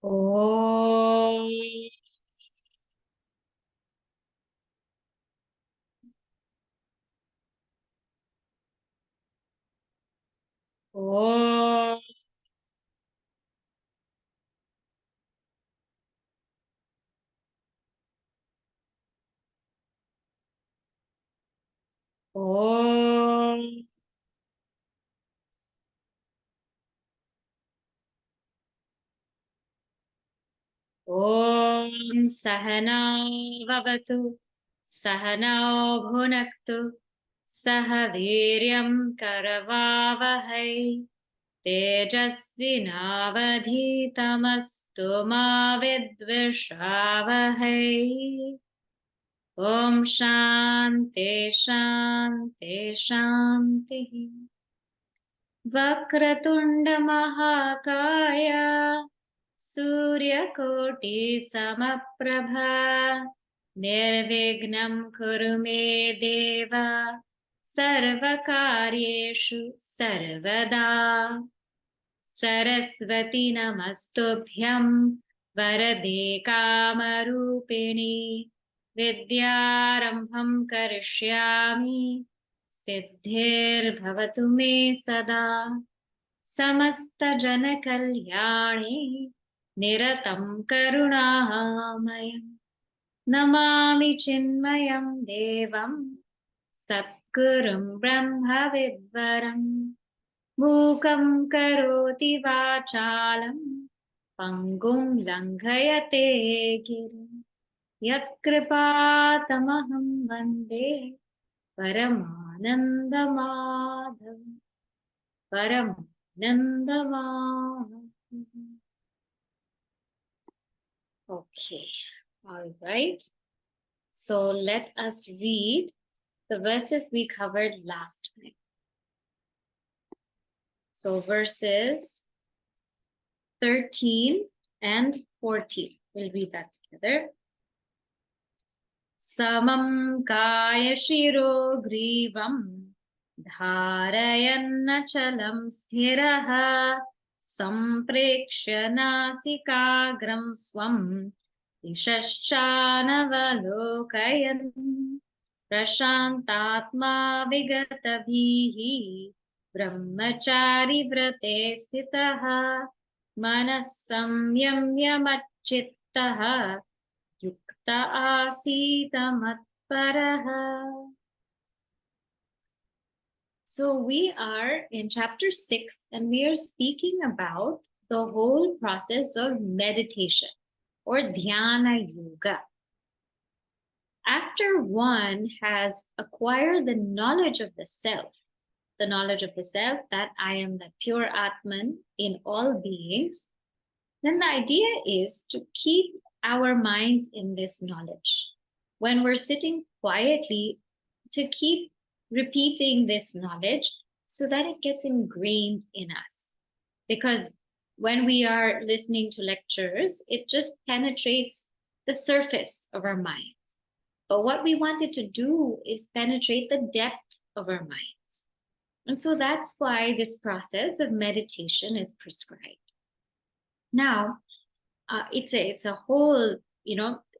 Om. Om. Om. Om Sahana Vavatu Sahana Bhunaktu Sahaviryam Karavavahai Tejasvinavadhitamastu ma vidvishavahai. Om Shanti Shanti Shanti. Vakratunda Mahakaya Suryakoti Samaprabha Nirvignam Kuru Me Deva Sarvakaryeshu Sarvada. Saraswati Namastubhyam Varade Kamarupini Vidyarambham Karishyami Siddhir Bhavatu Me Sada. Samasta Jana Kalyani Niratam Karunamayam Namami Chinmayam Devam Satgurum Brahma Vidvaram Mukam Karoti Vachalam Pangum Langhayate Girim Yat Kripatamaham Vande Paramanandamaadhavam Paramanandamaadhavam. Okay, all right. So let us read the verses we covered last time. So verses 13 and 14. We'll read that together. Samam kaya shiro grivam dharayannachalam sthiraha samprekshya nasikagram swam dishashchanavalokayan prashantatma vigatabhihi brahmachari vrate sthitaha manas samyamya matchittaha yukta asita matparaha. So we are in chapter 6 and we are speaking about the whole process of meditation or dhyana yoga. After one has acquired the knowledge of the self that I am the pure Atman in all beings, then the idea is to keep our minds in this knowledge. When we're sitting quietly, to keep repeating this knowledge so that it gets ingrained in us. Because when we are listening to lectures, it just penetrates the surface of our mind. But what we wanted to do is penetrate the depth of our minds. And so that's why this process of meditation is prescribed. Now, it's a whole,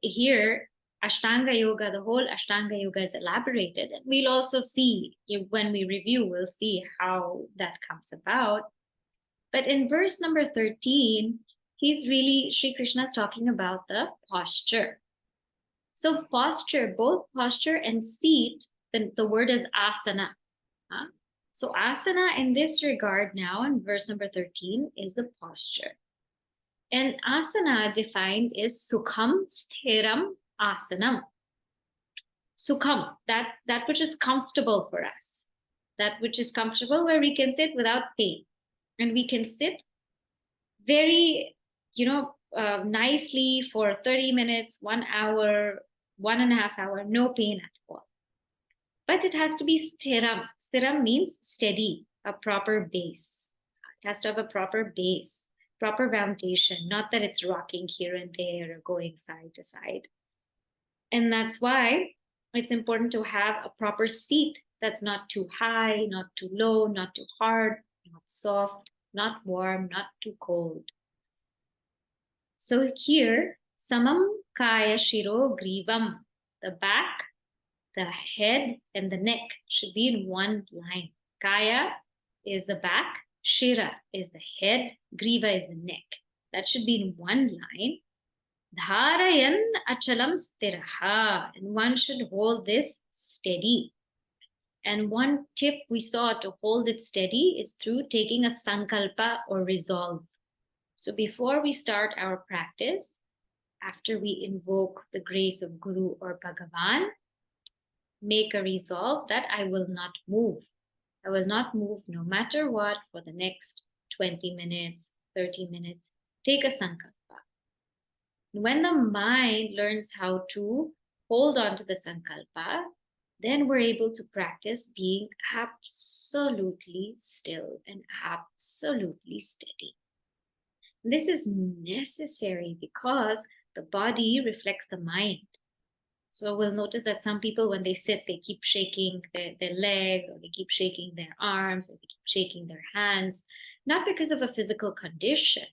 here, Ashtanga Yoga, the whole Ashtanga Yoga is elaborated. And we'll also see, when we review, we'll see how that comes about. But in verse number 13, Sri Krishna is talking about the posture. So posture, both posture and seat, the word is asana. So asana in this regard now in verse number 13 is the posture. And asana defined is sukham sthiram asanam. Sukham, that which is comfortable for us. That which is comfortable where we can sit without pain. And we can sit very, nicely for 30 minutes, 1 hour, 1.5 hours, no pain at all. But it has to be sthiram. Sthiram means steady, a proper base. It has to have a proper base, proper foundation, not that it's rocking here and there or going side to side. And that's why it's important to have a proper seat that's not too high, not too low, not too hard, not soft, not warm, not too cold. So here, samam kaya shiro grivam, the back, the head, and the neck should be in one line. Kaya is the back, shira is the head, griva is the neck. That should be in one line. Dharayan achalam stiraha, and one should hold this steady. And one tip we saw to hold it steady is through taking a sankalpa or resolve. So before we start our practice, after we invoke the grace of Guru or Bhagavan, make a resolve that I will not move. I will not move no matter what for the next 20 minutes, 30 minutes. Take a sankalpa. When the mind learns how to hold on to the sankalpa, then we're able to practice being absolutely still and absolutely steady. This is necessary because the body reflects the mind. So we'll notice that some people, when they sit, they keep shaking their legs, or they keep shaking their arms, or they keep shaking their hands, not because of a physical condition,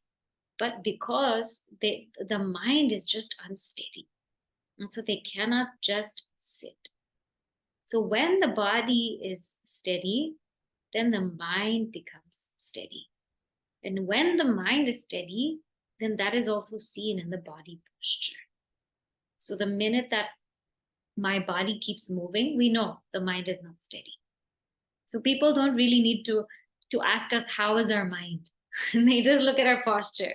but because the mind is just unsteady. And so they cannot just sit. So when the body is steady, then the mind becomes steady. And when the mind is steady, then that is also seen in the body posture. So the minute that my body keeps moving, we know the mind is not steady. So people don't really need to ask us, how is our mind? And they just look at our posture.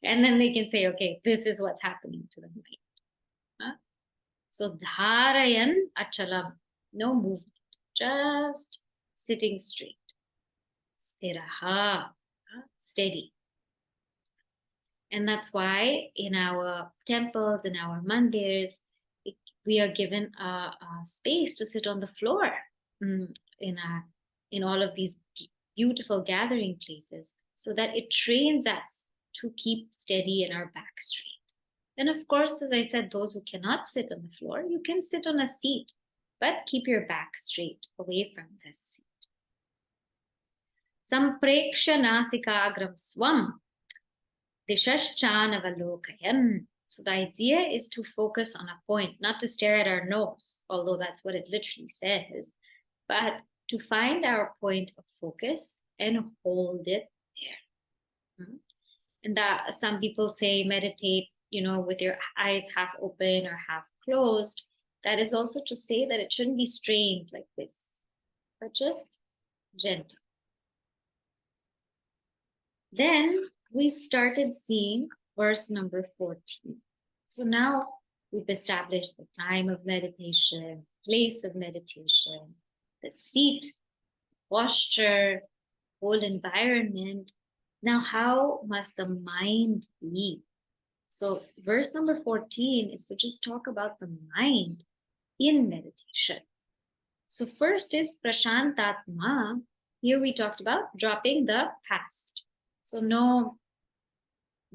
And then they can say, okay, this is what's happening to the mind. Huh? So dharayan achalam, no movement, just sitting straight. Stiraha, steady. And that's why in our temples, in our mandirs, we are given a space to sit on the floor in all of these beautiful gathering places, so that it trains us to keep steady and our back straight. And of course, as I said, those who cannot sit on the floor, you can sit on a seat, but keep your back straight away from the seat. Sampreksha nasikagram swam dishashchanavalokayan. So the idea is to focus on a point, not to stare at our nose, although that's what it literally says, but to find our point of focus and hold it there. And that some people say meditate, with your eyes half open or half closed. That is also to say that it shouldn't be strained like this, but just gentle. Then we started seeing verse number 14. So now we've established the time of meditation, place of meditation, the seat, posture, whole environment. Now, how must the mind be? So verse number 14 is to just talk about the mind in meditation. So first is prashantatma. Here we talked about dropping the past. So no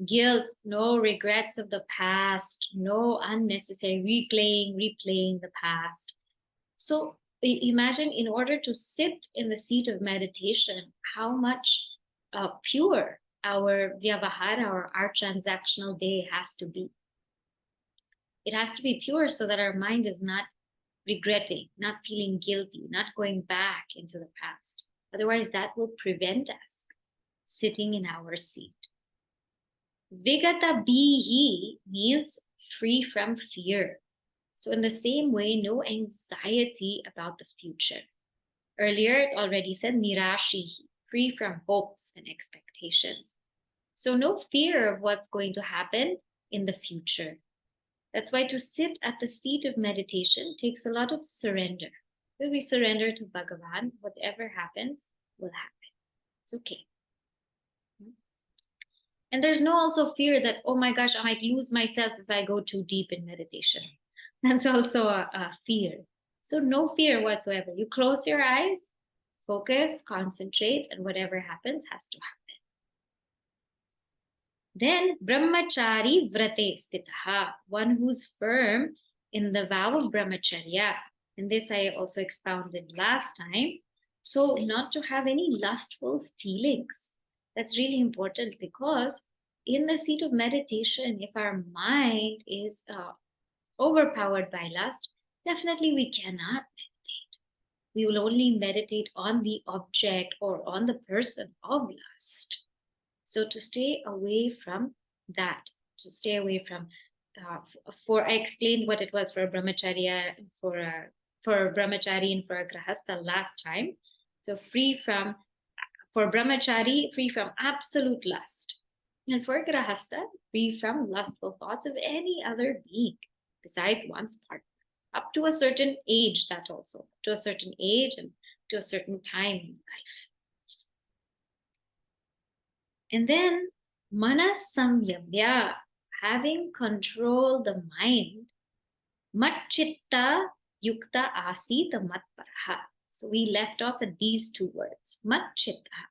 guilt, no regrets of the past, no unnecessary replaying the past. So imagine, in order to sit in the seat of meditation, how much pure our vyavahara, or our transactional day, has to be. It has to be pure so that our mind is not regretting, not feeling guilty, not going back into the past. Otherwise, that will prevent us sitting in our seat. Vigata bihi means free from fear. So in the same way, no anxiety about the future. Earlier, it already said nirashihi, free from hopes and expectations. So no fear of what's going to happen in the future. That's why to sit at the seat of meditation takes a lot of surrender. When we surrender to Bhagavan, whatever happens will happen. It's okay. And there's no also fear that, oh my gosh, I might lose myself if I go too deep in meditation. That's also a fear. So no fear whatsoever. You close your eyes, focus, concentrate, and whatever happens has to happen. Then brahmachari vrate stitaha, one who's firm in the vow of brahmacharya. And this I also expounded last time. So not to have any lustful feelings. That's really important, because in the seat of meditation, if our mind is overpowered by lust, definitely we cannot meditate. We will only meditate on the object or on the person of lust. So to stay away from that, to stay away from, I explained what it was for brahmacharya, for brahmachari and for a grahastha last time. So for brahmachari, free from absolute lust. And for grahastha, free from lustful thoughts of any other being besides one's partner. Up to a certain age, that also, to a certain age and to a certain time in life. And then manas samyamya, having controlled the mind, Matchitah yukta asita matparah. So we left off at these two words, Matchitah.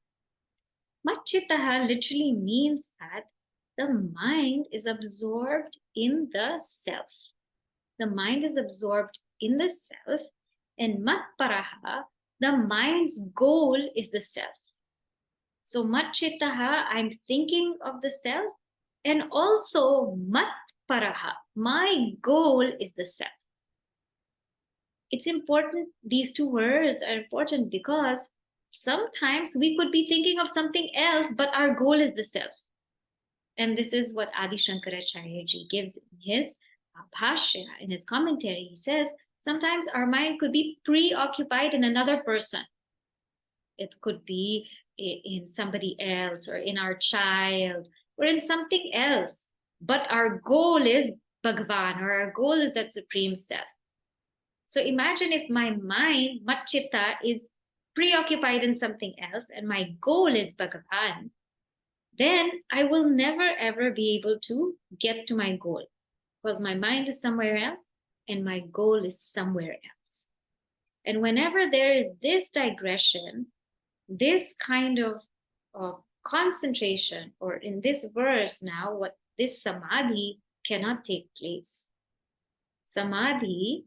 Matchitah literally means that the mind is absorbed in the self. The mind is absorbed in the self, and Matparah, the mind's goal is the self. So Matchitah, I'm thinking of the self, and also Matparah, my goal is the self. It's important, these two words are important because sometimes we could be thinking of something else, but our goal is the self. And this is what Adi Shankaracharya ji gives in his bhashya, in his commentary. He says, sometimes our mind could be preoccupied in another person. It could be in somebody else or in our child or in something else. But our goal is Bhagavan, or our goal is that supreme self. So imagine if my mind, Matchitah, is preoccupied in something else and my goal is Bhagavan, then I will never ever be able to get to my goal because my mind is somewhere else and my goal is somewhere else. And whenever there is this digression, this kind of concentration, or in this verse now, what this samadhi cannot take place. Samadhi,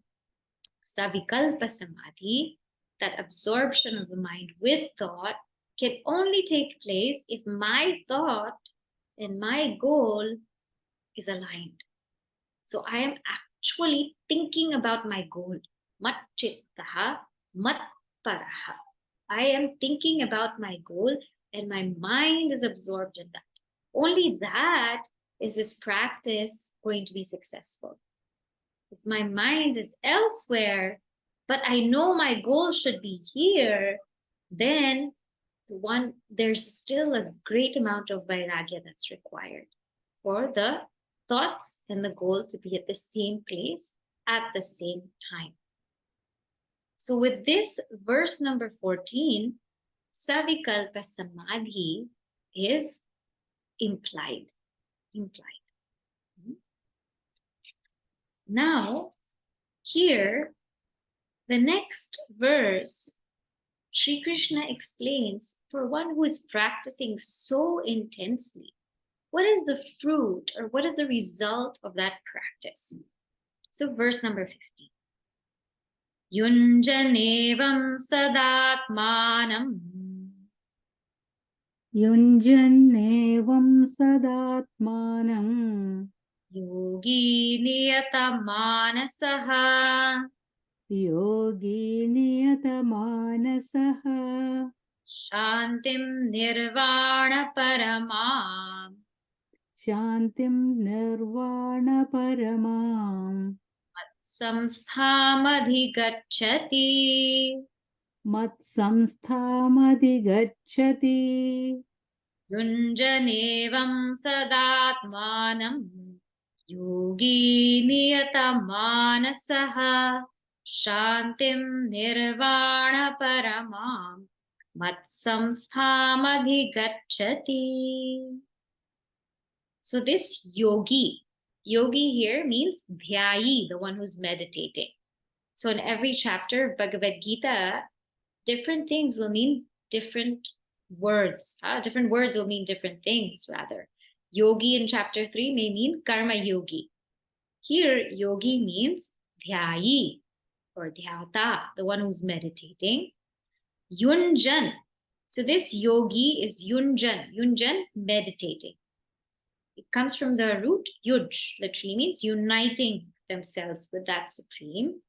savikalpa samadhi, that absorption of the mind with thought, can only take place if my thought and my goal is aligned. So I am actually thinking about my goal. Matchitah, matparah. I am thinking about my goal and my mind is absorbed in that. Only that is this practice going to be successful. If my mind is elsewhere, but I know my goal should be here, then there's still a great amount of vairagya that's required for the thoughts and the goal to be at the same place at the same time. So with this verse number 14, savikalpa samadhi is implied. Now, here, the next verse, Sri Krishna explains, for one who is practicing so intensely, what is the fruit or what is the result of that practice? So verse number 15. Yunjanevam sadatmanam. Yunjanevam sadatmanam. Yogi niyatamanasah. Yogi niyatamanasah. Shantim nirvana paramam. Shantim nirvana paramam. Samsthamadhigacchati. Matsamsthamadhigacchati. Yunjanevam sadatmanam. Yogi niyatamanasah. Shantim nirvana paramam. Matsamsthamadhigacchati. So this yogi here means dhyayi, the one who's meditating. So in every chapter of Bhagavad Gita, different things will mean different words. Different words will mean different things, rather. Yogi in chapter 3 may mean karma yogi. Here, yogi means dhyayi or dhyata, the one who's meditating. Yunjan. So this yogi is yunjan, meditating. It comes from the root yuj, literally means uniting themselves with that supreme.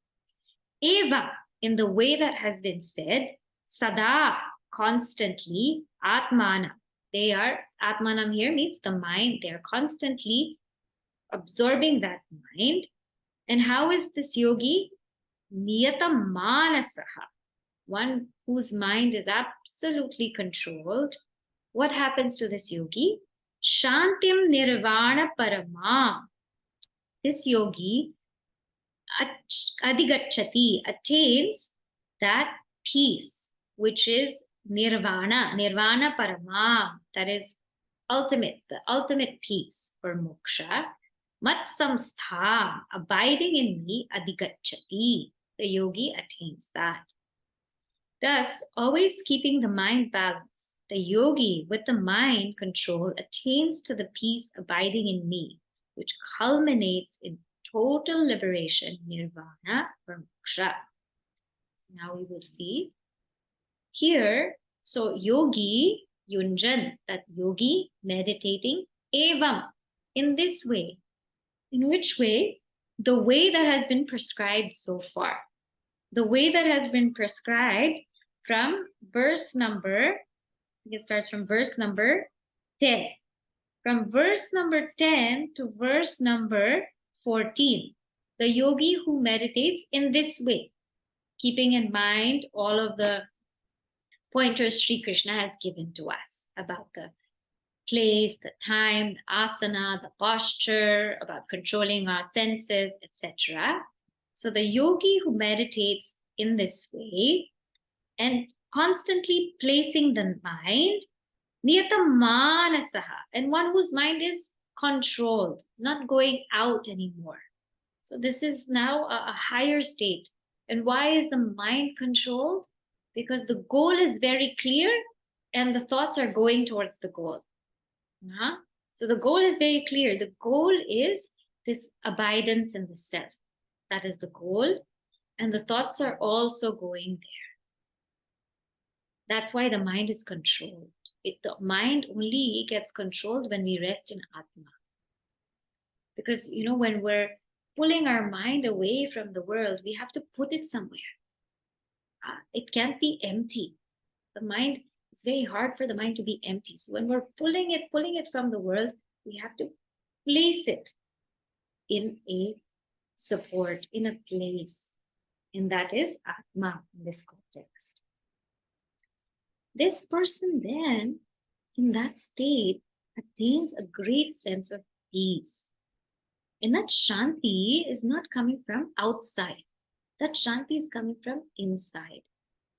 Eva, in the way that has been said, sada, constantly, atmana. They are, atmanam here means the mind. They are constantly absorbing that mind. And how is this yogi? Niyata manasaha, one whose mind is absolutely controlled. What happens to this yogi? Shantim nirvana parama. This yogi adigachati, attains that peace, which is nirvana, nirvana parama, that is ultimate, the ultimate peace or moksha. Matsamstha, abiding in me, adigachati, the yogi attains that. Thus, always keeping the mind balanced, the yogi with the mind control attains to the peace abiding in me, which culminates in total liberation, nirvana or moksha. Now we will see here. So yogi, yunjan, that yogi meditating, evam, in this way. In which way? The way that has been prescribed so far. The way that has been prescribed from verse number, it starts from verse number 10. From verse number 10 to verse number 14, the yogi who meditates in this way, keeping in mind all of the pointers Sri Krishna has given to us about the place, the time, the asana, the posture, about controlling our senses, etc. So the yogi who meditates in this way and constantly placing the mind, niyata manasaha, and one whose mind is controlled, it's not going out anymore. So this is now a higher state. And why is the mind controlled? Because the goal is very clear and the thoughts are going towards the goal. So the goal is very clear. The goal is this abidance in the self. That is the goal. And the thoughts are also going there. That's why the mind is controlled. The mind only gets controlled when we rest in Atma. Because, when we're pulling our mind away from the world, we have to put it somewhere. It can't be empty. The mind, it's very hard for the mind to be empty. So when we're pulling it from the world, we have to place it in a support, in a place. And that is Atma in this context. This person then, in that state, attains a great sense of peace. And that Shanti is not coming from outside. That Shanti is coming from inside.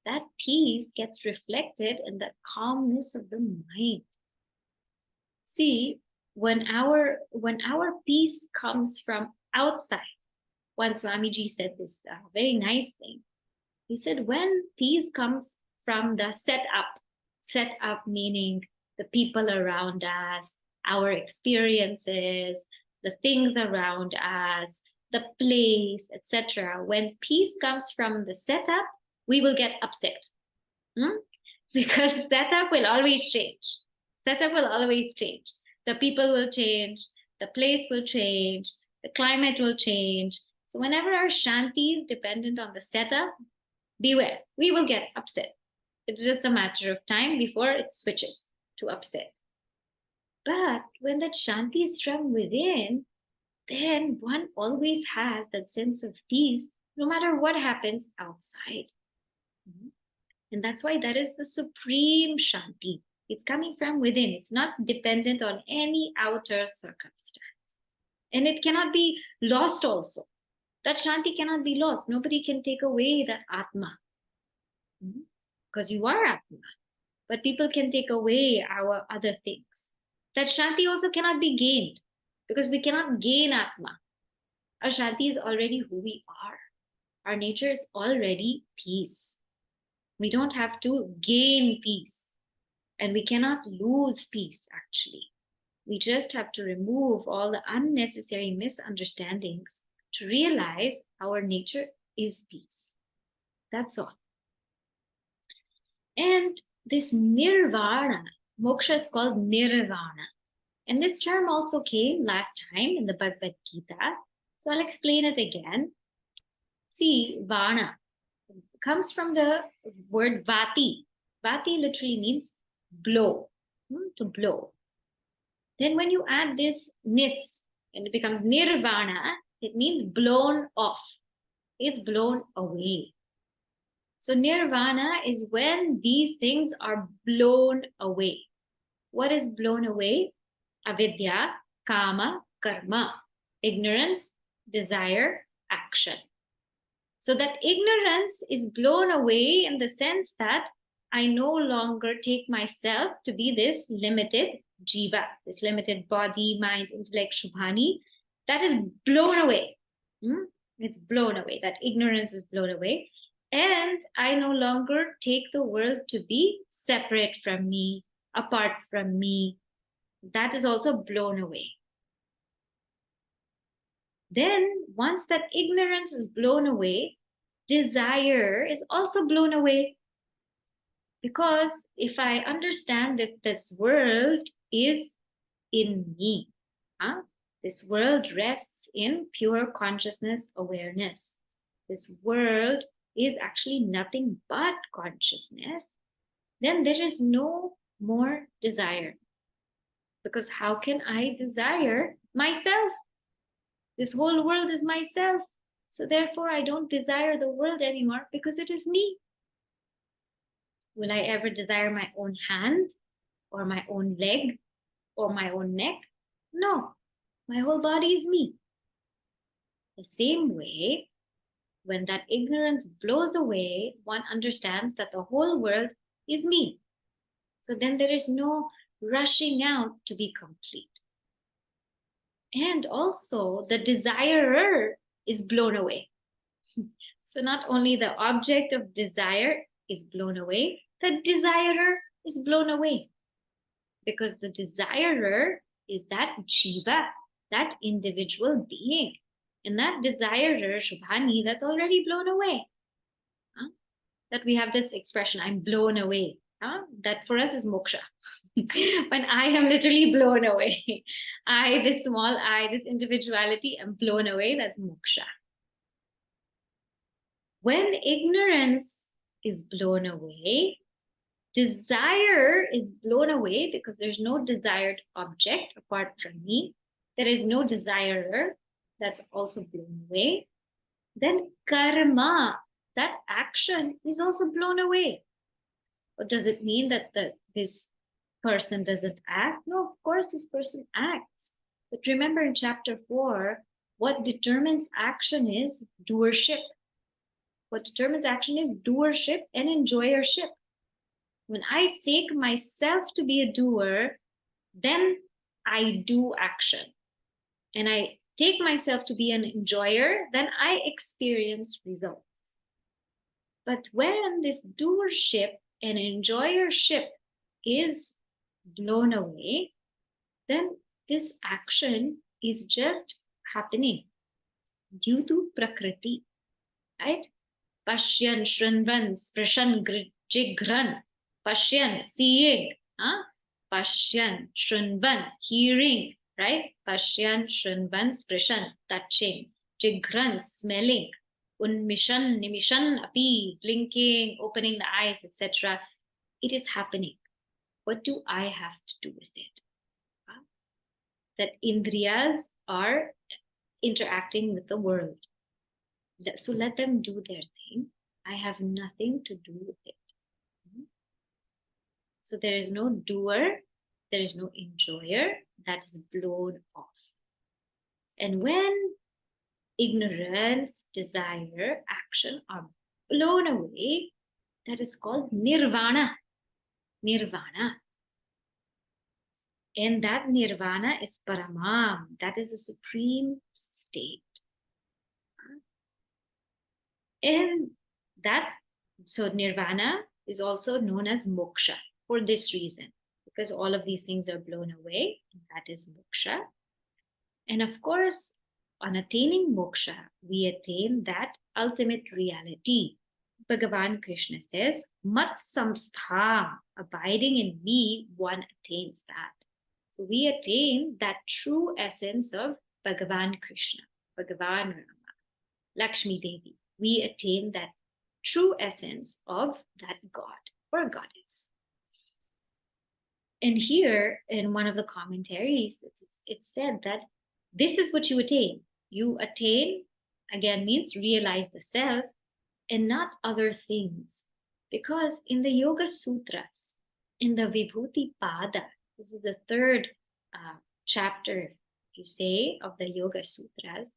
That peace gets reflected in that calmness of the mind. See, when our peace comes from outside, one Swamiji said this very nice thing. He said, when peace comes from the set up meaning the people around us, our experiences, the things around us, the place, etc. When peace comes from the setup, we will get upset. Because setup will always change. Setup will always change. The people will change, the place will change, the climate will change. So whenever our Shanti is dependent on the setup, beware, we will get upset. It's just a matter of time before it switches to upset. But when that Shanti is from within, then one always has that sense of peace, no matter what happens outside. And that's why that is the supreme Shanti. It's coming from within. It's not dependent on any outer circumstance. And it cannot be lost also. That Shanti cannot be lost. Nobody can take away that Atma. Because you are Atma. But people can take away our other things. That Shanti also cannot be gained. Because we cannot gain Atma. Our Shanti is already who we are. Our nature is already peace. We don't have to gain peace. And we cannot lose peace, actually. We just have to remove all the unnecessary misunderstandings to realize our nature is peace. That's all. And this nirvana, moksha is called nirvana. And this term also came last time in the Bhagavad Gita. So I'll explain it again. See, Vana comes from the word Vati. Vati literally means blow, to blow. Then when you add this nis, and it becomes nirvana, it means blown off. It's blown away. So nirvana is when these things are blown away. What is blown away? Avidya, kama, karma. Ignorance, desire, action. So that ignorance is blown away in the sense that I no longer take myself to be this limited jiva, this limited body, mind, intellect, Shubhani. That is blown away. It's blown away. That ignorance is blown away. And I no longer take the world to be separate from me, apart from me. That is also blown away. Then once that ignorance is blown away, desire is also blown away. Because if I understand that this world is in me, this world rests in pure consciousness awareness. This world is actually nothing but consciousness. Then there is no more desire. Because how can I desire myself? This whole world is myself. So therefore, I don't desire the world anymore because it is me. Will I ever desire my own hand or my own leg or my own neck? No, my whole body is me. The same way, when that ignorance blows away, one understands that the whole world is me. So then there is no rushing out to be complete. And also the desirer is blown away. So not only the object of desire is blown away, the desirer is blown away. Because the desirer is that jiva, that individual being. And that desirer, Shubhani, that's already blown away. That we have this expression, I'm blown away. That for us is moksha. When I am literally blown away. This small I, this individuality, am blown away, that's moksha. When ignorance is blown away, desire is blown away because there's no desired object apart from me. There is no desirer, that's also blown away. Then karma, that action is also blown away. Or does it mean that this person doesn't act? No, of course this person acts. But remember in chapter 4, what determines action is doership. What determines action is doership and enjoyership. When I take myself to be a doer, then I do action. And I take myself to be an enjoyer, then I experience results. But when this doership and enjoyership is blown away, then this action is just happening due to Prakriti, right? Pashyan, Shrinvan, Sprishan, Jigran, Pashyan, seeing, Pashyan, Shrinvan, hearing, right? Pashyan, Shrinvan, Sprishan, touching, Jigran, smelling, Unmishan, Nimishan, api, blinking, opening the eyes, etc. It is happening. What do I have to do with it? That indriyas are interacting with the world. So let them do their thing. I have nothing to do with it. So there is no doer, there is no enjoyer, that is blown off. And when ignorance, desire, action are blown away, that is called nirvana. Nirvana. And that nirvana is paramam, that is the supreme state. And so nirvana is also known as moksha for this reason, because all of these things are blown away. That is moksha. And of course, on attaining moksha, we attain that ultimate reality. Bhagavan Krishna says, Mat samstha, abiding in me, one attains that. So we attain that true essence of Bhagavan Krishna, Bhagavan Rama, Lakshmi Devi. We attain that true essence of that God or goddess. And here in one of the commentaries, it said that this is what you attain. You attain, again, means realize the self and not other things. Because in the Yoga Sutras, in the Vibhuti Pada, this is the third chapter, you say, of the Yoga Sutras,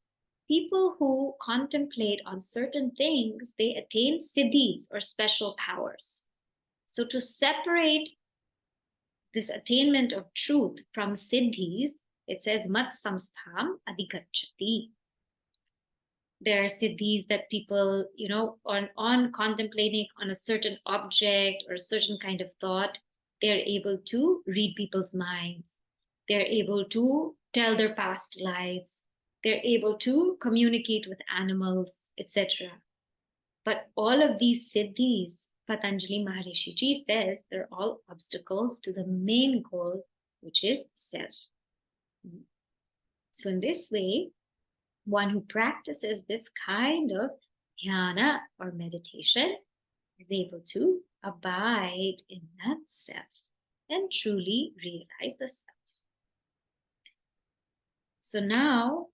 people who contemplate on certain things, they attain siddhis or special powers. So to separate this attainment of truth from siddhis, it says mat samstham adhigacchati. There are siddhis that people, on contemplating on a certain object or a certain kind of thought, they're able to read people's minds. They're able to tell their past lives. They're able to communicate with animals, etc. But all of these siddhis, Patanjali Maharishi Ji says, they're all obstacles to the main goal, which is self. So in this way, one who practices this kind of dhyana or meditation is able to abide in that self and truly realize the self. So now,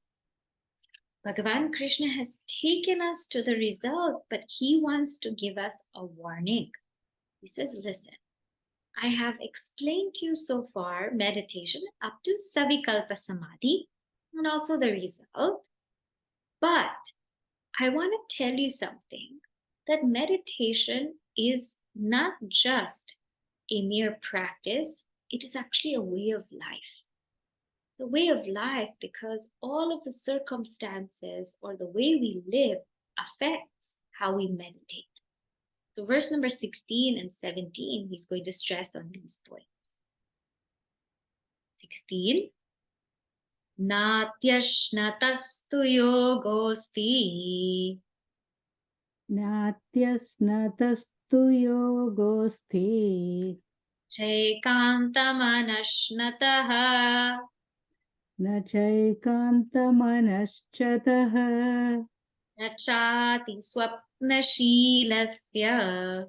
Bhagavan Krishna has taken us to the result, but he wants to give us a warning. He says, listen, I have explained to you so far meditation up to Savikalpa Samadhi and also the result. But I want to tell you something, that meditation is not just a mere practice, it is actually a way of life. The way of life, because all of the circumstances or the way we live affects how we meditate. So verse number 16 and 17, he's going to stress on these points. 16, natyashnatastu yogosti. Natyasnatastu yogosti. Chaikantamanashnataha. Na chaikantamanaschatah. Na chati swapnashilasya.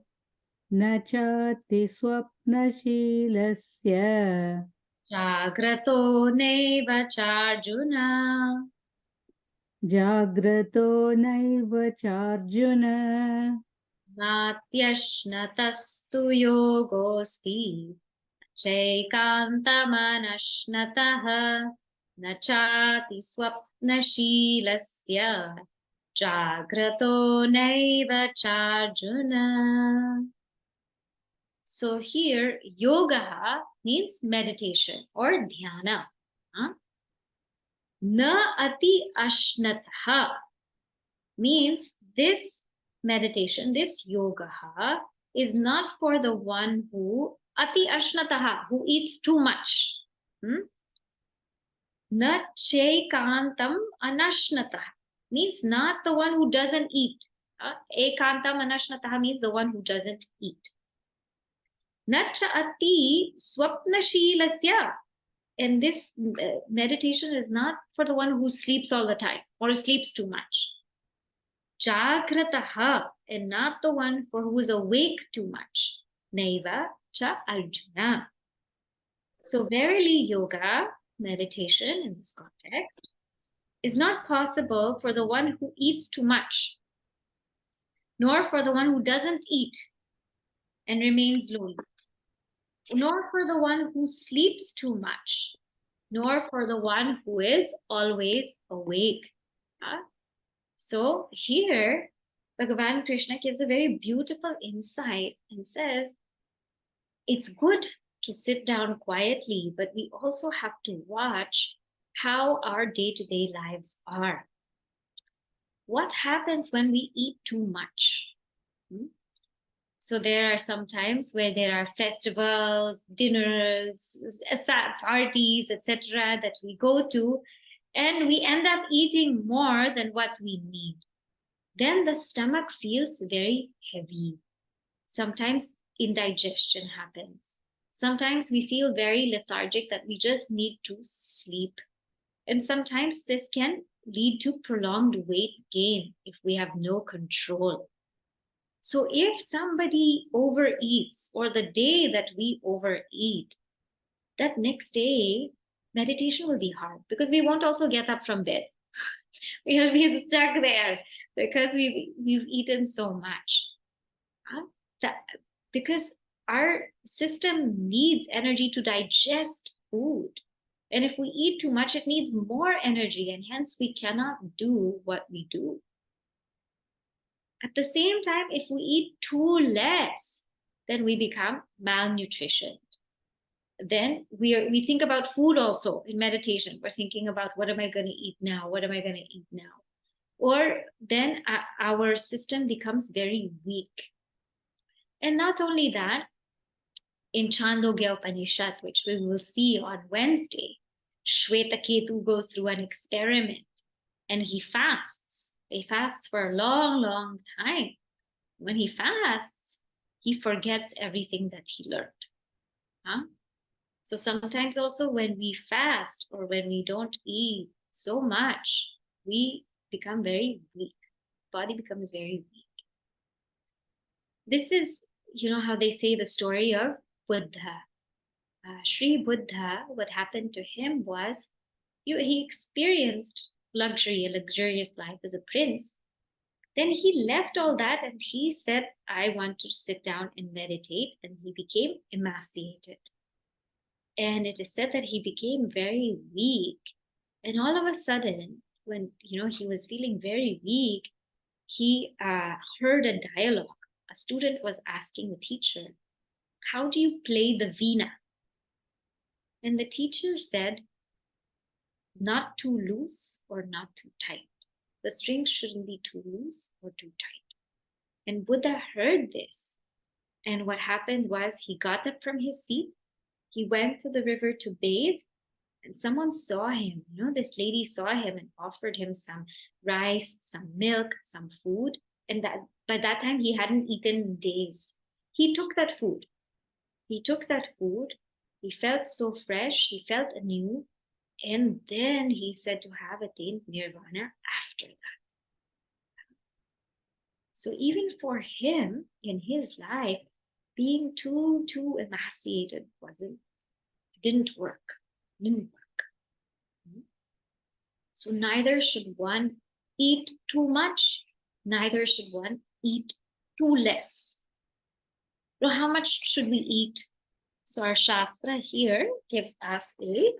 Na chati swapnashilasya. Jagrato neva charjuna. Jagrato naiva charjuna. Natyashnatastu yogosti. Chaikantamanashnataha. Na chati swapnashilasya. Jagrato naiva charjuna. So here, yoga means meditation or dhyana. Na ati ashnataha means this meditation, this yoga is not for the one who ati ashnataha, who eats too much. Na chekantam anashnataha means not the one who doesn't eat. Ekantam anashnataha means the one who doesn't eat. Nacha ati swapnashilasya. And this meditation is not for the one who sleeps all the time or sleeps too much. Jagrataha, and not the one for who is awake too much. Naiva cha Arjuna. So verily yoga, meditation in this context, is not possible for the one who eats too much, nor for the one who doesn't eat and remains lonely, nor for the one who sleeps too much, nor for the one who is always awake. So here, Bhagavan Krishna gives a very beautiful insight and says, it's good to sit down quietly, but we also have to watch how our day-to-day lives are. What happens when we eat too much? So there are some times where there are festivals, dinners, parties, etc. that we go to, and we end up eating more than what we need. Then the stomach feels very heavy. Sometimes indigestion happens. Sometimes we feel very lethargic that we just need to sleep. And sometimes this can lead to prolonged weight gain if we have no control. So if somebody overeats, or the day that we overeat, that next day meditation will be hard, because we won't also get up from bed. We will be stuck there because we've eaten so much. Because our system needs energy to digest food. And if we eat too much, it needs more energy, and hence we cannot do what we do. At the same time, if we eat too less, then we become malnutrition. Then we think about food also in meditation. We're thinking about, what am I going to eat now? What am I going to eat now? Or then our system becomes very weak. And not only that, in Chandogya Upanishad, which we will see on Wednesday, Shwetaketu goes through an experiment and he fasts. He fasts for a long, long time. When he fasts, he forgets everything that he learned. So sometimes also when we fast, or when we don't eat so much, we become very weak. Body becomes very weak. This is, how they say the story of Buddha. Sri Buddha, what happened to him was, he experienced luxury, a luxurious life as a prince. Then he left all that and he said, I want to sit down and meditate. And he became emaciated. And it is said that he became very weak. And all of a sudden, when he was feeling very weak, he heard a dialogue. A student was asking the teacher, how do you play the veena? And the teacher said, not too loose or not too tight. The strings shouldn't be too loose or too tight. And Buddha heard this. And what happened was, he got up from his seat. He went to the river to bathe. And someone saw him. This lady saw him and offered him some rice, some milk, some food. And that by that time, he hadn't eaten in days. He took that food. He felt so fresh. He felt anew. And then he said to have attained nirvana after that. So even for him, in his life, being too emaciated didn't work. So neither should one eat too much, neither should one eat too less. So how much should we eat? So our Shastra here gives us a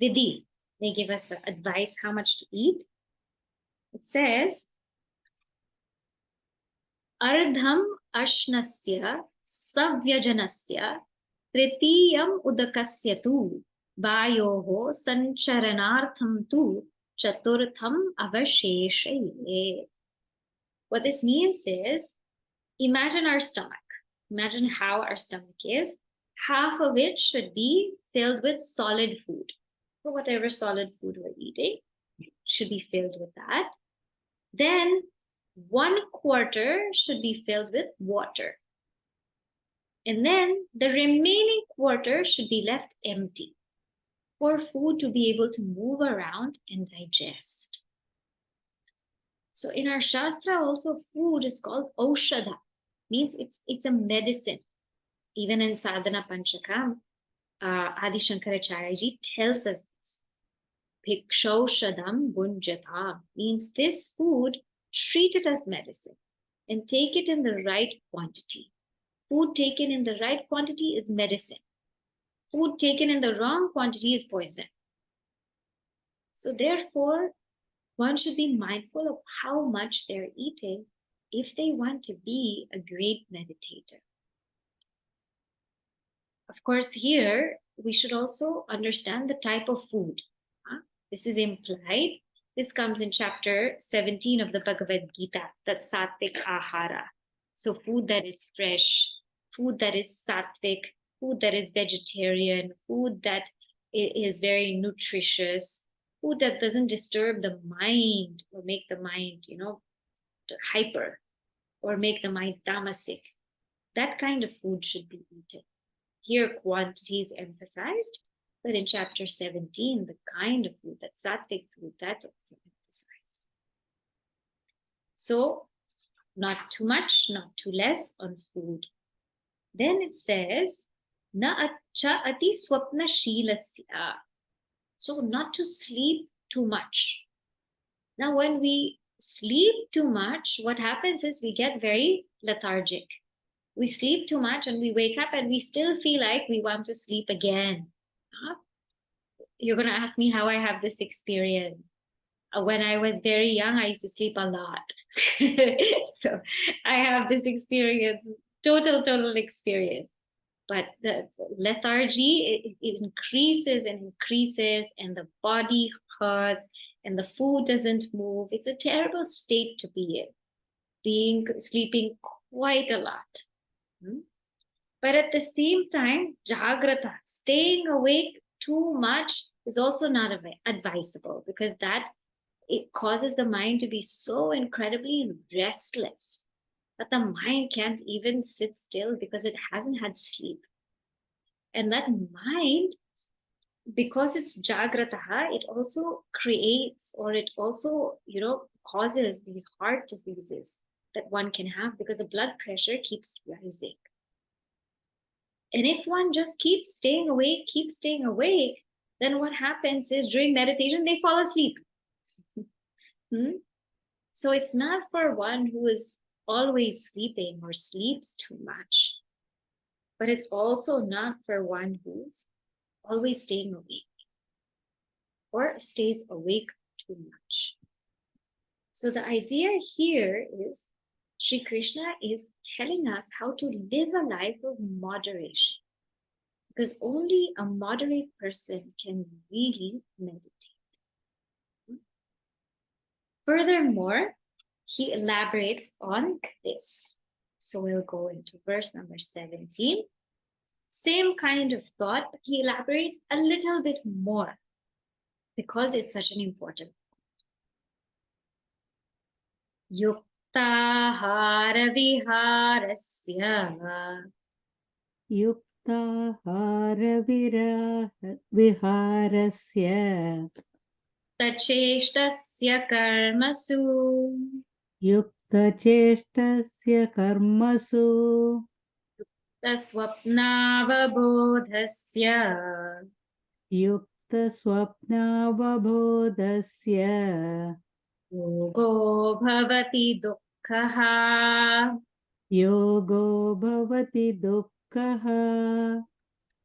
vidhi. They give us advice how much to eat. It says, Ardham ashnasya savyajanasya tritiyam udakasya tu vayoho sancharanartham tu chaturtham avasheshaye. What this means is, imagine our stomach. Imagine how our stomach is. Half of it should be filled with solid food. So whatever solid food we're eating should be filled with that. Then 1/4 should be filled with water. And then the remaining quarter should be left empty for food to be able to move around and digest. So in our Shastra also, food is called Aushadha, means it's a medicine. Even in Sadhana Panchakam, Adi Shankaracharya ji tells us this. Bhikshaushadam bunjata, means this food, treat it as medicine and take it in the right quantity. Food taken in the right quantity is medicine. Food taken in the wrong quantity is poison. So therefore, one should be mindful of how much they're eating if they want to be a great meditator. Of course, here we should also understand the type of food. This is implied. This comes in chapter 17 of the Bhagavad Gita, that's sattvic ahara. So food that is fresh, food that is sattvic, food that is vegetarian, food that is very nutritious, food that doesn't disturb the mind or make the mind, hyper, or make the mind tamasic. that kind of food should be eaten. Here, quantity is emphasized, but in chapter 17, the kind of food, that sattvic food, that's also emphasized. So, not too much, not too less on food. Then it says, na acha ati swapna shilasya. So, not to sleep too much. Now, when we sleep too much, what happens is we get very lethargic. We sleep too much and we wake up and we still feel like we want to sleep again. You're going to ask me how I have this experience. When I was very young, I used to sleep a lot. So I have this experience, total experience. But the lethargy, it increases and increases, and the body hurts, and the food doesn't move. It's a terrible state to be in, sleeping quite a lot. But at the same time, jagrata, staying awake too much is also not advisable, because that it causes the mind to be so incredibly restless that the mind can't even sit still because it hasn't had sleep. And that mind, because it's jagrataha, it also creates, or it also, causes these heart diseases that one can have, because the blood pressure keeps rising. And if one just keeps staying awake, then what happens is during meditation, they fall asleep. So it's not for one who is always sleeping or sleeps too much, but it's also not for one who's always staying awake or stays awake too much. So the idea here is Sri Krishna is telling us how to live a life of moderation, because only a moderate person can really meditate. Furthermore, he elaborates on this. So we'll go into verse number 17. Same kind of thought, but he elaborates a little bit more because it's such an important point. Yuktahara viharasya. Yuktahara viharasya. Tacheshtasya karmasu. Yuktacheshtasya karmasu. Taswapnavabodhasya. Yuktaswapnavabodhasya. Yogo bhavati dukkhaha. Yogo bhavati dukkhaha.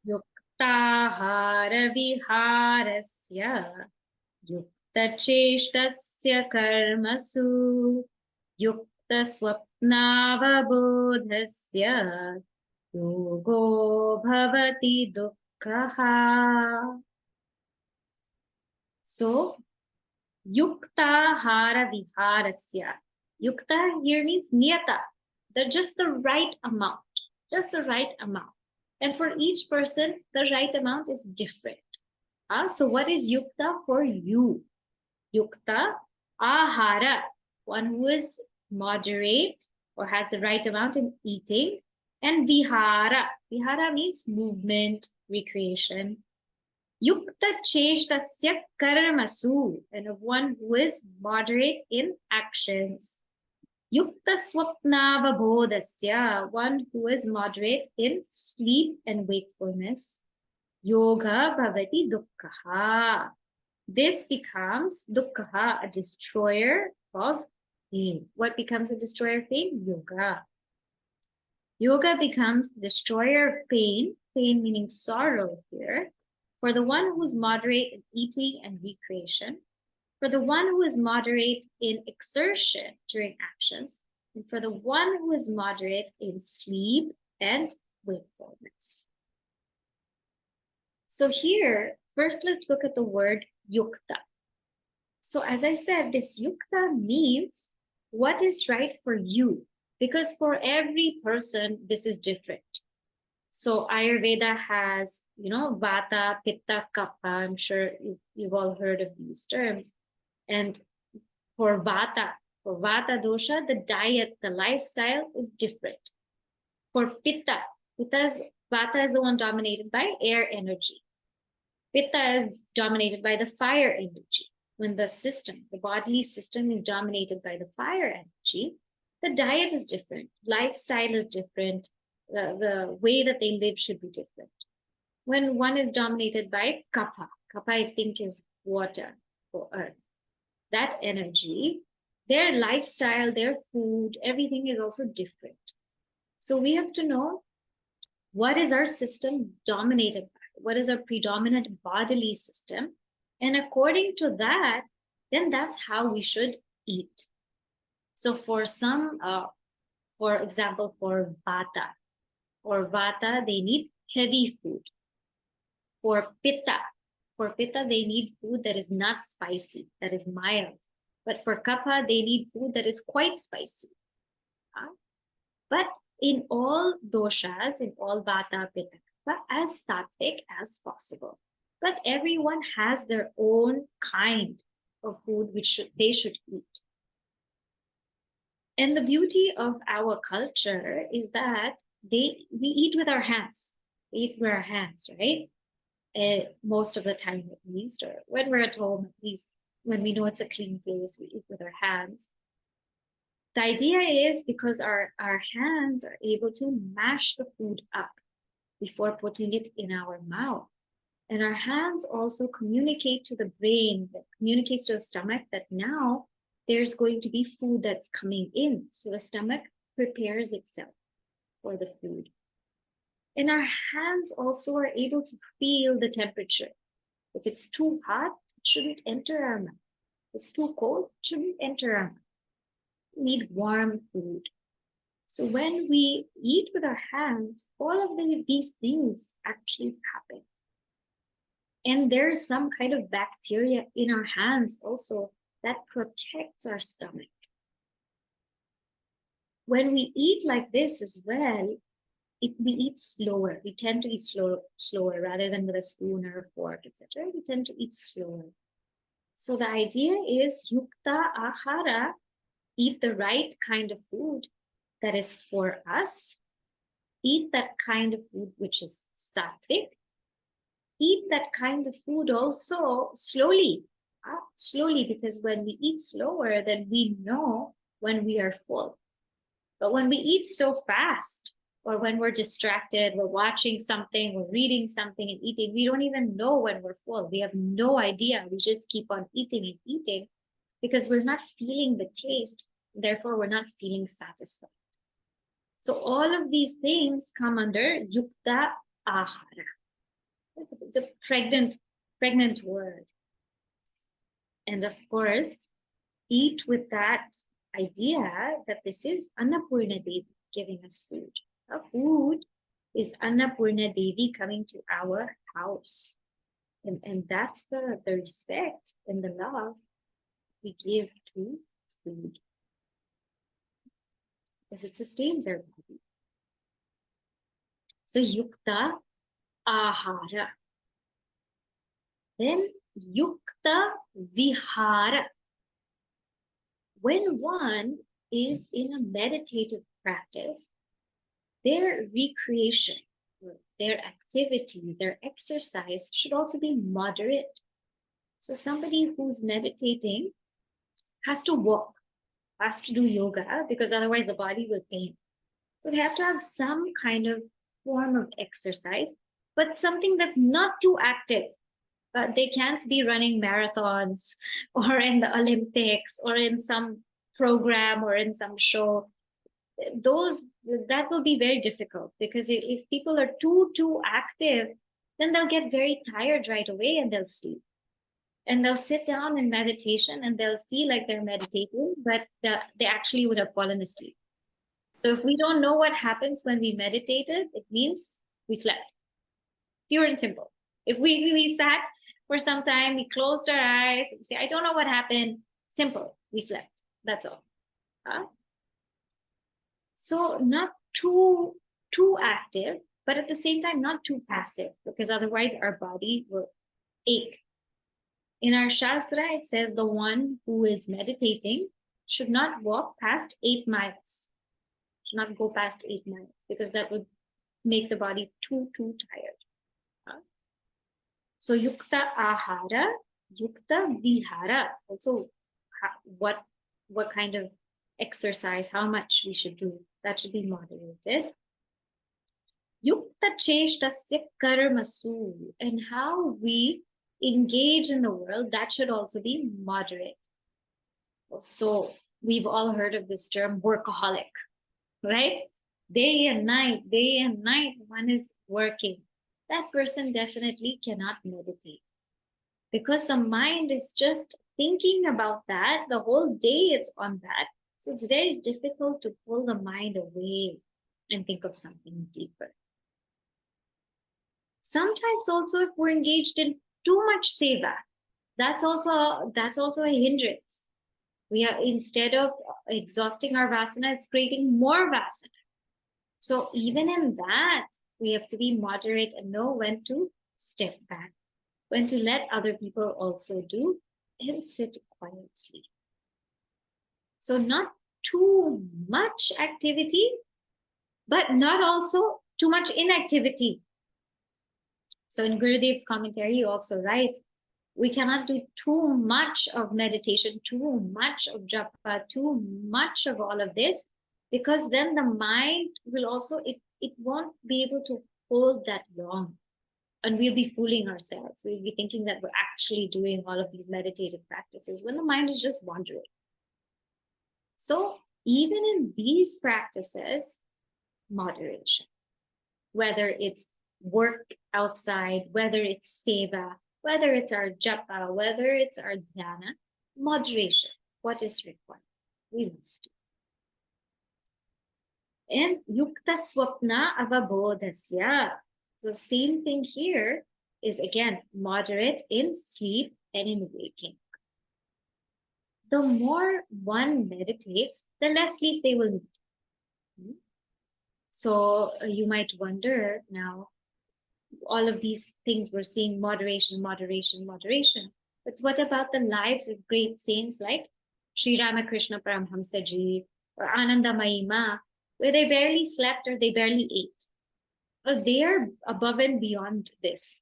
Yuktahara viharasya. Yuktacheshtasya karmasu. Yuktaswapnavabodhasya. Yogo bhavati dukkhaha. So, yuktahara viharasya. Yukta here means niyata. They're just the right amount. Just the right amount. And for each person, the right amount is different. So what is yukta for you? Yukta, ahara, one who is moderate or has the right amount in eating. And vihara, vihara means movement, recreation. Yukta cheshtasya karmasu, and of one who is moderate in actions. Yukta swapnavabodhasya, one who is moderate in sleep and wakefulness. Yoga bhavati dukkhaha. This becomes dukkhaha, a destroyer of pain. What becomes a destroyer of pain? Yoga. Yoga becomes destroyer of pain, pain meaning sorrow here, for the one who is moderate in eating and recreation, for the one who is moderate in exertion during actions, and for the one who is moderate in sleep and wakefulness. So here, first let's look at the word yukta. So as I said, this yukta means what is right for you, because for every person, this is different. So Ayurveda has, vata, pitta, kapha. I'm sure you've all heard of these terms. And for vata dosha, the diet, the lifestyle is different. For Pitta, Vata is the one dominated by air energy. Pitta is dominated by the fire energy. When the bodily system is dominated by the fire energy, the diet is different, lifestyle is different, the way that they live should be different. When one is dominated by kapha, kapha I think is water or earth, that energy, their lifestyle, their food, everything is also different. So we have to know what is our system dominated by, what is our predominant bodily system, and according to that, then that's how we should eat. So for some, for example, for Vata, they need heavy food. For Pitta, they need food that is not spicy, that is mild. But for Kapha, they need food that is quite spicy. But in all doshas, in all Vata, Pitta, Kapha, as sattvic as possible. But everyone has their own kind of food which they should eat. And the beauty of our culture is that we eat with our hands. We eat with our hands, right? Most of the time, at least, or when we're at home, at least, when we know it's a clean place, we eat with our hands. The idea is because our hands are able to mash the food up before putting it in our mouth. And our hands also communicate to the brain, that communicates to the stomach that now there's going to be food that's coming in. So the stomach prepares itself for the food. And our hands also are able to feel the temperature. If it's too hot, it shouldn't enter our mouth. If it's too cold, it shouldn't enter our mouth. We need warm food. So when we eat with our hands, all of these things actually happen. And there's some kind of bacteria in our hands also that protects our stomach. When we eat like this as well, we eat slower. We tend to eat slower rather than with a spoon or a fork, etc. We tend to eat slower. So the idea is yukta ahara, eat the right kind of food that is for us. Eat that kind of food which is sattvic. Eat that kind of food also slowly, because when we eat slower, then we know when we are full. But when we eat so fast, or when we're distracted, we're watching something, we're reading something and eating, we don't even know when we're full. We have no idea. We just keep on eating and eating because we're not feeling the taste. Therefore, we're not feeling satisfied. So all of these things come under yukta ahara. It's a pregnant word. And of course, eat with that idea that this is Annapurna Devi giving us food. Our food is Annapurna Devi coming to our house. And that's the respect and the love we give to food. Because it sustains our body. So yukta ahara. Then yukta vihara. When one is in a meditative practice, their recreation, their activity, their exercise should also be moderate. So somebody who's meditating has to walk, has to do yoga, because otherwise the body will pain. So they have to have some kind of form of exercise, but something that's not too active. They can't be running marathons or in the Olympics or in some program or in some show. That will be very difficult, because if people are too active, then they'll get very tired right away and they'll sleep. And they'll sit down in meditation and they'll feel like they're meditating, but they actually would have fallen asleep. So if we don't know what happens when we meditated, it means we slept. Pure and simple. If we sat for some time, we closed our eyes, we say, I don't know what happened. Simple, we slept. That's all. So not too active, but at the same time, not too passive, because otherwise our body will ache. In our Shastra, it says the one who is meditating should not walk past 8 miles. Should not go past 8 minutes because that would make the body too tired. So yukta ahara, yukta vihara. Also, what kind of exercise, how much we should do, that should be moderated. Yukta cheshtasya karmasu, and how we engage in the world, that should also be moderate. So we've all heard of this term workaholic, right? Day and night, one is working. That person definitely cannot meditate because the mind is just thinking about that. The whole day it's on that. So it's very difficult to pull the mind away and think of something deeper. Sometimes also if we're engaged in too much seva, that's also a hindrance. We are, instead of exhausting our vasana, it's creating more vasana. So even in that, we have to be moderate and know when to step back, when to let other people also do, and sit quietly. So not too much activity, but not also too much inactivity. So in Gurudev's commentary, he also writes, we cannot do too much of meditation, too much of japa, too much of all of this, because then the mind will also, it won't be able to hold that long. And we'll be fooling ourselves. We'll be thinking that we're actually doing all of these meditative practices when the mind is just wandering. So even in these practices, moderation, whether it's work outside, whether it's seva, whether it's our japa, whether it's our dhyana, moderation, what is required, we must do. And yukta swapna avabodhasya. So same thing here is again moderate in sleep and in waking. The more one meditates, the less sleep they will need. So you might wonder now, all of these things we're seeing, moderation. But what about the lives of great saints like Sri Ramakrishna Paramhamsa Ji or Anandamayi Ma, where they barely slept or they barely ate? Well, they are above and beyond this.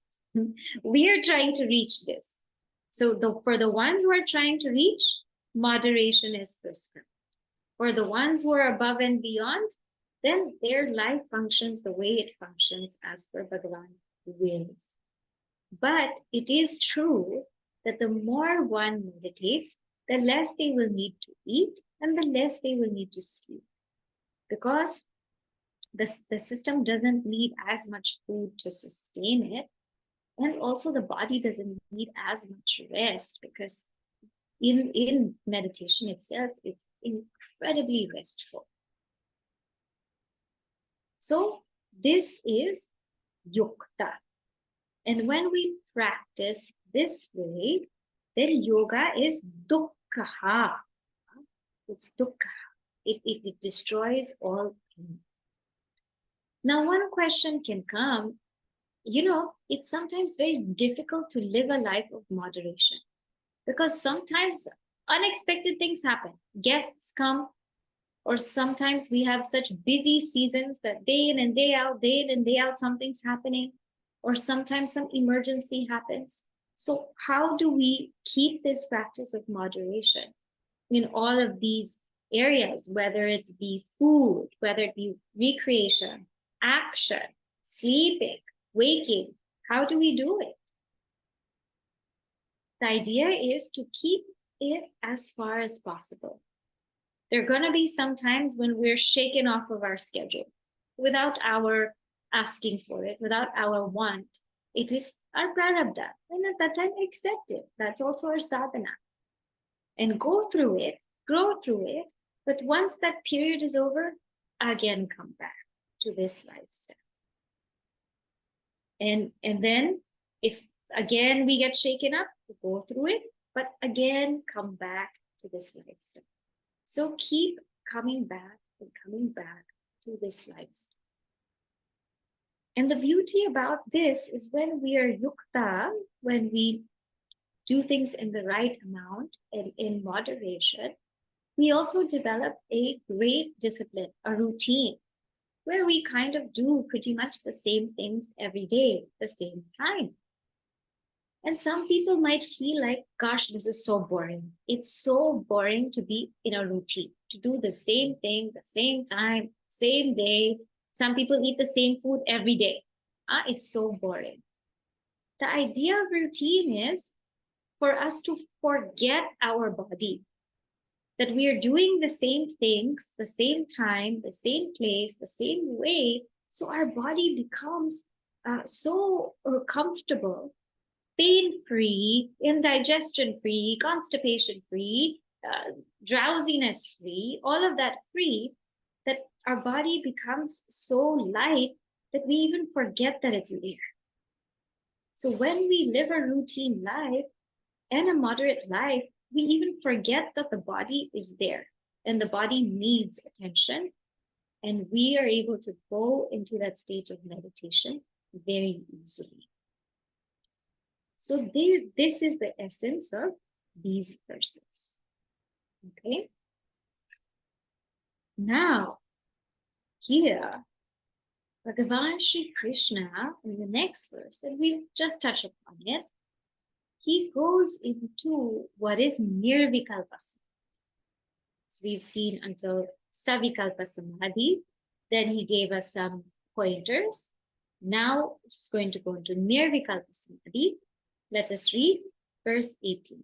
We are trying to reach this. So for the ones who are trying to reach, moderation is prescribed. For the ones who are above and beyond, then their life functions the way it functions as per Bhagavan wills. But it is true that the more one meditates, the less they will need to eat and the less they will need to sleep. Because the system doesn't need as much food to sustain it. And also the body doesn't need as much rest because in meditation itself, it's incredibly restful. So this is yukta. And when we practice this way, then yoga is dukkha. It's dukkha. It destroys all pain. Now, one question can come, it's sometimes very difficult to live a life of moderation because sometimes unexpected things happen. Guests come, or sometimes we have such busy seasons that day in and day out, something's happening, or sometimes some emergency happens. So how do we keep this practice of moderation in all of these areas, whether it be food, whether it be recreation, action, sleeping, waking? How do we do it? The idea is to keep it as far as possible. There are going to be some times when we're shaken off of our schedule without our asking for it, without our want. It is our prarabdha. And at that time, accept it. That's also our sadhana. And go through it, grow through it. But once that period is over, again, come back to this lifestyle. And then if again we get shaken up, we go through it, but again, come back to this lifestyle. So keep coming back and coming back to this lifestyle. And the beauty about this is when we are yukta, when we do things in the right amount and in moderation, we also develop a great discipline, a routine, where we kind of do pretty much the same things every day, the same time. And some people might feel like, gosh, this is so boring. It's so boring to be in a routine, to do the same thing, the same time, same day. Some people eat the same food every day. It's so boring. The idea of routine is for us to forget our body, that we are doing the same things, the same time, the same place, the same way. So our body becomes so comfortable, pain-free, indigestion-free, constipation-free, drowsiness-free, all of that free, that our body becomes so light that we even forget that it's there. So when we live a routine life and a moderate life, we even forget that the body is there and the body needs attention. And we are able to go into that state of meditation very easily. So this is the essence of these verses. Okay. Now, here, Bhagavan Sri Krishna, in the next verse, and we'll just touch upon it, he goes into what is nirvikalpa samadhi. So we've seen until savikalpa samadhi, then he gave us some pointers. Now he's going to go into nirvikalpa samadhi. Let us read verse 18.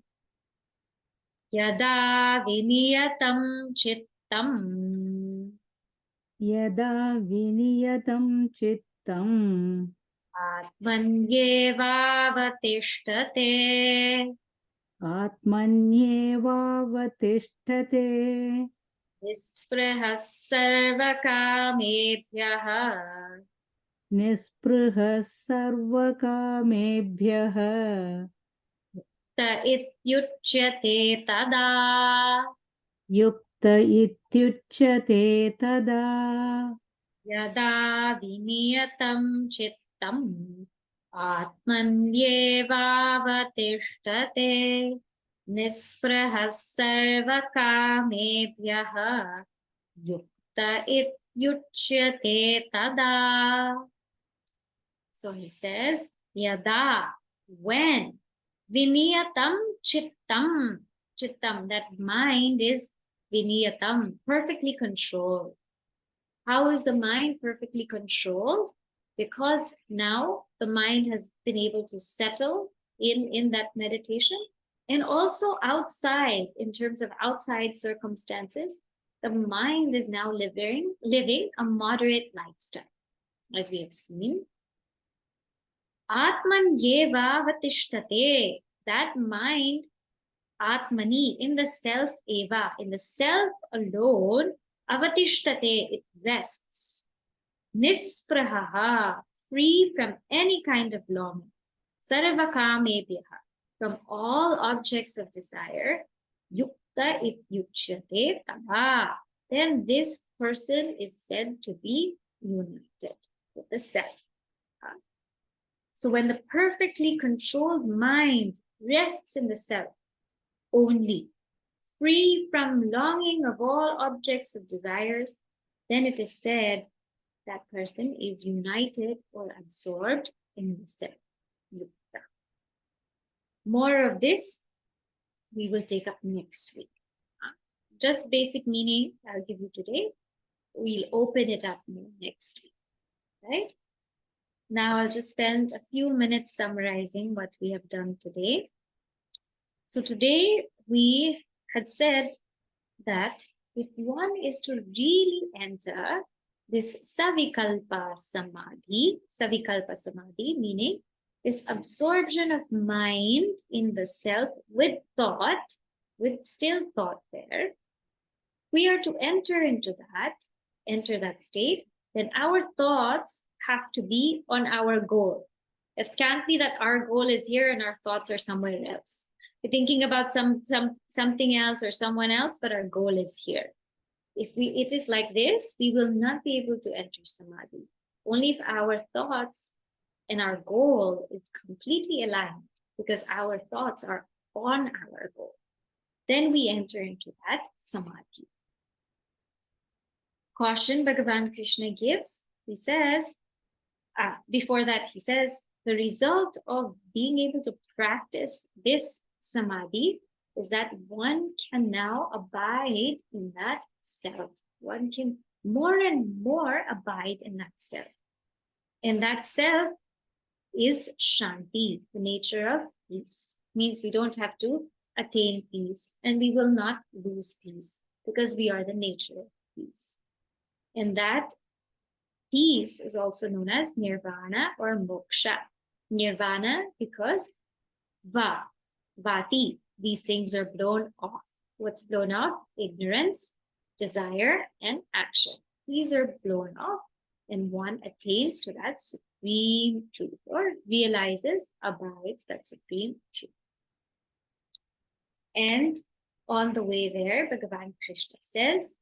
Yada viniyatam chittam. Yada viniyatam chittam. Atmanyevavatishtate. Atmanyevavatishtate. Nisprahas sarvakamebhyah. Nispruhas sarvakamebhyah. Ta ityuchyate tada. Yukta ityuchyate tada. Yada viniyatam chittam. Atmanyevavatishtate. Nisprahas sarvakamebhyah. Yukta ityuchyate tada. So he says, yada, when, viniyatam chittam, chittam, that mind is viniyatam, perfectly controlled. How is the mind perfectly controlled? Because now the mind has been able to settle in that meditation, and also outside, in terms of outside circumstances, the mind is now living a moderate lifestyle, as we have seen. Atmanyeva vatishtate, that mind, Atmani, in the self eva, in the self alone, avatishtate, it rests. Nisprahaha, free from any kind of longing. Sarvakamebhyaha, from all objects of desire. Yukta ityuchyate tada, then this person is said to be united with the self. So when the perfectly controlled mind rests in the self only, free from longing of all objects of desires, then it is said that person is united or absorbed in the self. Yukta. More of this we will take up next week. Just basic meaning I'll give you today. We'll open it up more next week, right? Now I'll just spend a few minutes summarizing what we have done today. So today we had said that if one is to really enter this savikalpa samadhi meaning this absorption of mind in the self with thought, with still thought there, we are to enter that state, then our thoughts have to be on our goal. It can't be that our goal is here and our thoughts are somewhere else. We're thinking about something else or someone else, but our goal is here. If it is like this, we will not be able to enter samadhi. Only if our thoughts and our goal is completely aligned, because our thoughts are on our goal. then we enter into that samadhi. Caution Bhagavan Krishna gives, he says, before that he says, the result of being able to practice this samadhi is that one can now abide in that self. One can more and more abide in that self. And that self is Shanti, the nature of peace. Means we don't have to attain peace and we will not lose peace because we are the nature of peace. And that peace is also known as nirvana or moksha. Nirvana because vati, these things are blown off. What's blown off? Ignorance, desire, and action. These are blown off, and one attains to that supreme truth or realizes, abides that supreme truth. And on the way there, Bhagavan Krishna says,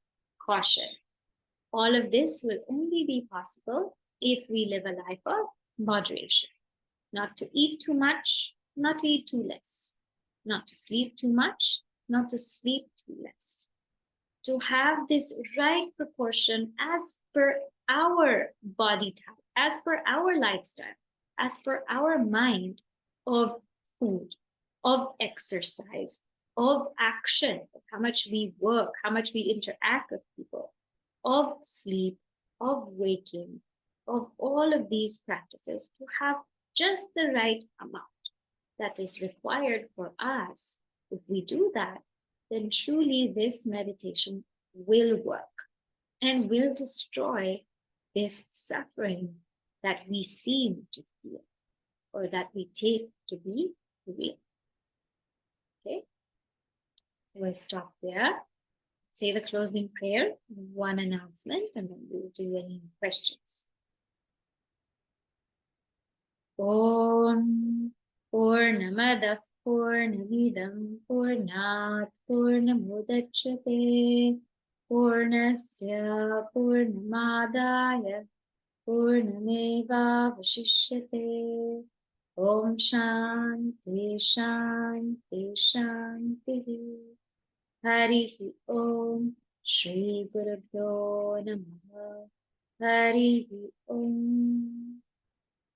caution. All of this will only be possible if we live a life of moderation. Not to eat too much, not to eat too less. Not to sleep too much, not to sleep too less. To have this right proportion as per our body type, as per our lifestyle, as per our mind of food, of exercise, of action, of how much we work, how much we interact with people, of sleep, of waking, of all of these practices, to have just the right amount that is required for us. If we do that, then truly this meditation will work and will destroy this suffering that we seem to feel or that we take to be real. Okay, we'll stop there. Say the closing prayer, one announcement, and then we'll do any questions. Om Purnamadav Purnamidam Purnat Purnamudachyate Purnasya Purnamadaya Purnameva Vashishyate. Om Shanti Shanti Shanti. Hari Om Shri Gurubhyo Namaha. Hari Om.